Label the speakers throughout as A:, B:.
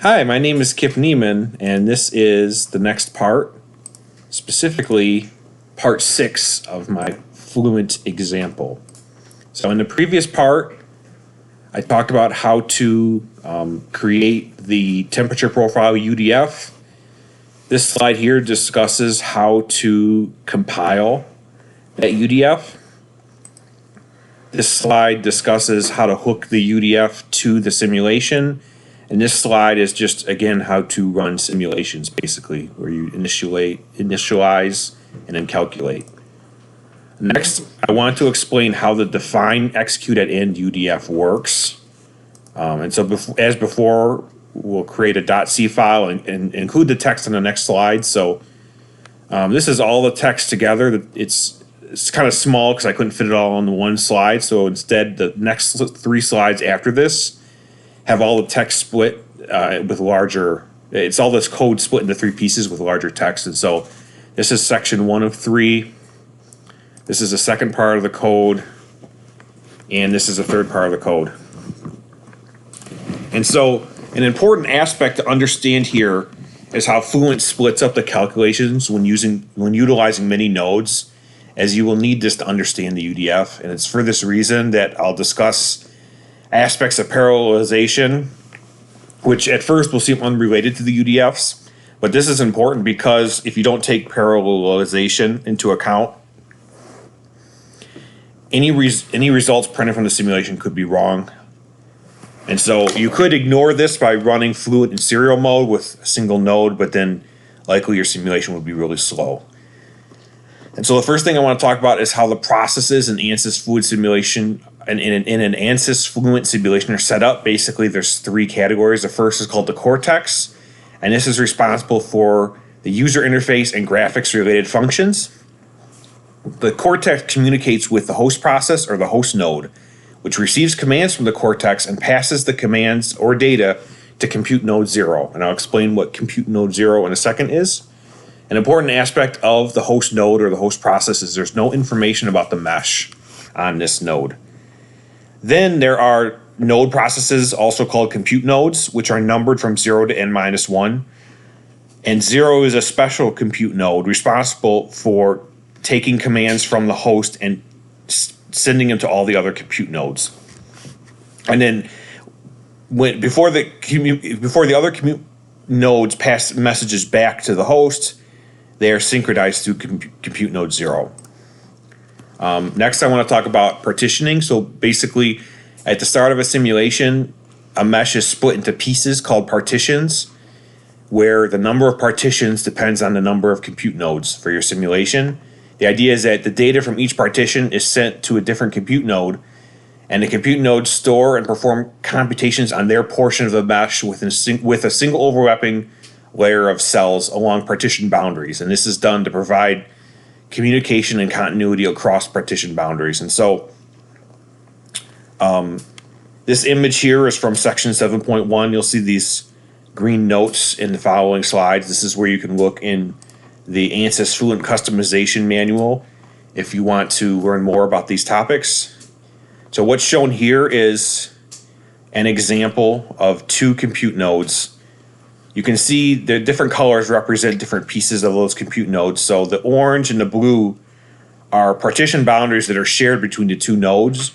A: Hi, my name is Kip Neiman, and this is the next part, specifically part 6 of my fluent example. So in the previous part, I talked about how to create the temperature profile UDF. This slide here discusses how to compile that UDF. This slide discusses how to hook the UDF to the simulation. And this slide is just, again, how to run simulations, basically, where you initialize, and then calculate. Next, I want to explain how the define, execute at end UDF works. And so as before, we'll create a .c file and include the text on the next slide. So this is all the text together. It's kind of small because I couldn't fit it all on the one slide. So instead, the next 3 slides after this have all the text split with larger, it's all this code split into 3 pieces with larger text. And so this is section 1 of 3. This is the second part of the code. And this is the third part of the code. And so an important aspect to understand here is how Fluent splits up the calculations when utilizing many nodes, as you will need this to understand the UDF. And it's for this reason that I'll discuss aspects of parallelization, which at first will seem unrelated to the UDFs, but this is important because if you don't take parallelization into account, any results printed from the simulation could be wrong. And so you could ignore this by running Fluent in serial mode with a single node, but then likely your simulation would be really slow. And so the first thing I want to talk about is how the processes in ANSYS Fluent simulation in an ANSYS Fluent simulation are set up. Basically, there's 3 categories. The first is called the cortex, and this is responsible for the user interface and graphics related functions. The cortex communicates with the host process or the host node, which receives commands from the cortex and passes the commands or data to compute node 0. And I'll explain what compute node 0 in a second is. An important aspect of the host node or the host process is there's no information about the mesh on this node. Then there are node processes, also called compute nodes, which are numbered from 0 to n-1. And 0 is a special compute node responsible for taking commands from the host and sending them to all the other compute nodes. And then before the other compute nodes pass messages back to the host, they are synchronized through compute node 0. Next, I want to talk about partitioning. So basically, at the start of a simulation, a mesh is split into pieces called partitions, where the number of partitions depends on the number of compute nodes for your simulation. The idea is that the data from each partition is sent to a different compute node, and the compute nodes store and perform computations on their portion of the mesh with a single overlapping layer of cells along partition boundaries. And this is done to provide communication and continuity across partition boundaries. And so this image here is from section 7.1. You'll see these green notes in the following slides. This is where you can look in the ANSYS Fluent customization manual if you want to learn more about these topics. So what's shown here is an example of 2 compute nodes. You can see the different colors represent different pieces of those compute nodes. So the orange and the blue are partition boundaries that are shared between the 2 nodes.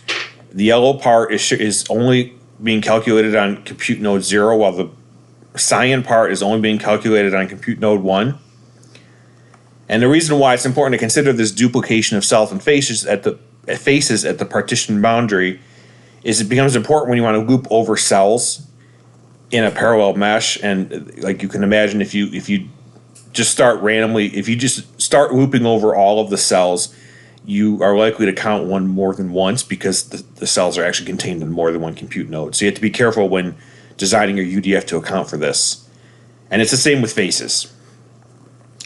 A: The yellow part is only being calculated on compute node 0, while the cyan part is only being calculated on compute node 1. And the reason why it's important to consider this duplication of self and faces at the partition boundary is it becomes important when you want to loop over cells in a parallel mesh. And like you can imagine, if you just start looping over all of the cells, you are likely to count one more than once because the cells are actually contained in more than one compute node. So you have to be careful when designing your UDF to account for this. And it's the same with faces.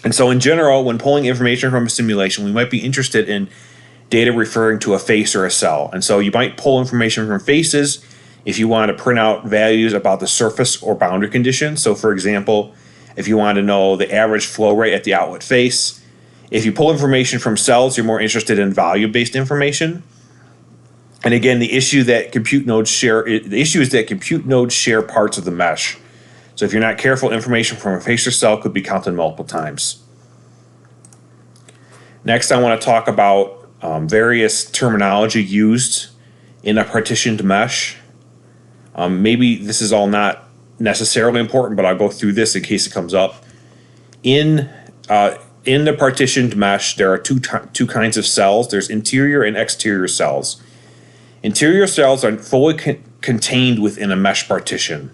A: And so in general, when pulling information from a simulation, we might be interested in data referring to a face or a cell. And so you might pull information from faces if you want to print out values about the surface or boundary conditions. So for example, if you want to know the average flow rate at the outlet face. If you pull information from cells, you're more interested in volume-based information. And again, the issue is that compute nodes share parts of the mesh. So if you're not careful, information from a face or cell could be counted multiple times. Next, I want to talk about various terminology used in a partitioned mesh. Maybe this is all not necessarily important, but I'll go through this in case it comes up. In the partitioned mesh, there are two kinds of cells. There's interior and exterior cells. Interior cells are fully contained within a mesh partition.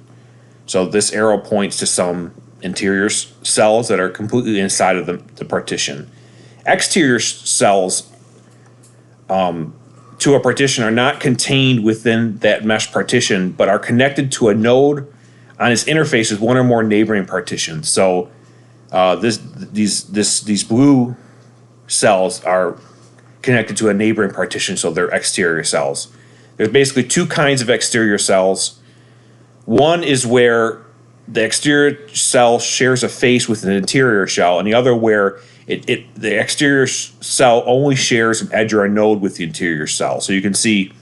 A: So this arrow points to some interior cells that are completely inside of the partition. Exterior cells to a partition are not contained within that mesh partition, but are connected to a node on its interface with one or more neighboring partitions. So these blue cells are connected to a neighboring partition, so they're exterior cells. There's basically two kinds of exterior cells. One is where the exterior cell shares a face with an interior shell, and the other where the exterior cell only shares an edge or a node with the interior cell. So you can see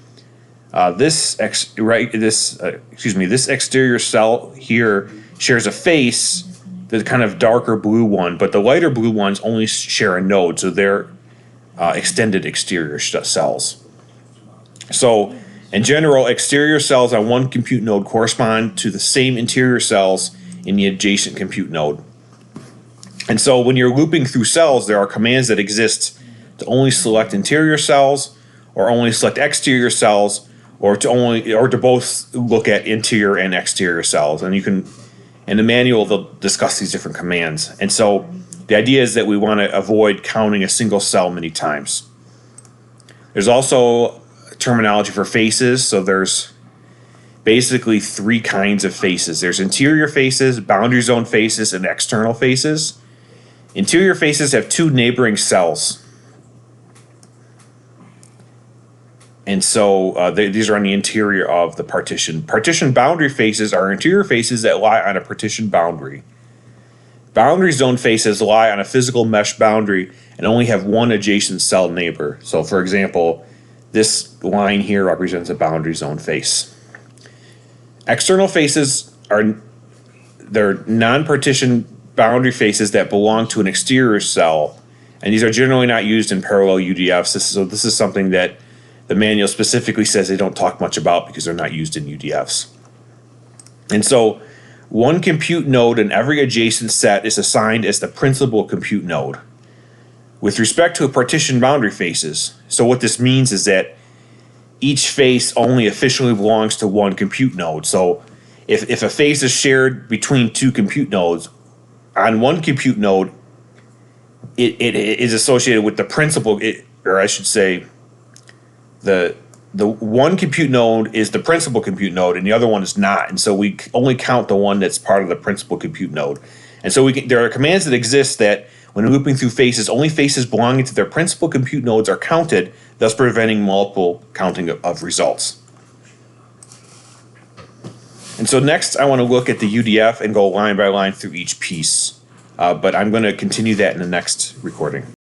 A: this exterior cell here shares a face, the kind of darker blue one, but the lighter blue ones only share a node, so they're extended exterior cells. So in general, exterior cells on one compute node correspond to the same interior cells in the adjacent compute node. And so when you're looping through cells, there are commands that exist to only select interior cells, or only select exterior cells, or to both look at interior and exterior cells. And you can, in the manual, they'll discuss these different commands. And so the idea is that we want to avoid counting a single cell many times. There's also terminology for faces. So there's basically three kinds of faces. There's interior faces, boundary zone faces, and external faces. Interior faces have two neighboring cells. And so these are on the interior of the partition. Partition boundary faces are interior faces that lie on a partition boundary. Boundary zone faces lie on a physical mesh boundary and only have one adjacent cell neighbor. So for example, this line here represents a boundary zone face. External faces they're non-partition boundary faces that belong to an exterior cell, and these are generally not used in parallel UDFs. So this is something that the manual specifically says they don't talk much about because they're not used in UDFs. And so one compute node in every adjacent set is assigned as the principal compute node with respect to a partition boundary faces. So what this means is that each face only officially belongs to one compute node. So if a face is shared between two compute nodes, on one compute node, it is associated with the principal, or I should say, the one compute node is the principal compute node, and the other one is not. And so we only count the one that's part of the principal compute node. And so there are commands that exist that when looping through faces, only faces belonging to their principal compute nodes are counted, thus preventing multiple counting of results. And so next, I want to look at the UDF and go line by line through each piece. But I'm going to continue that in the next recording.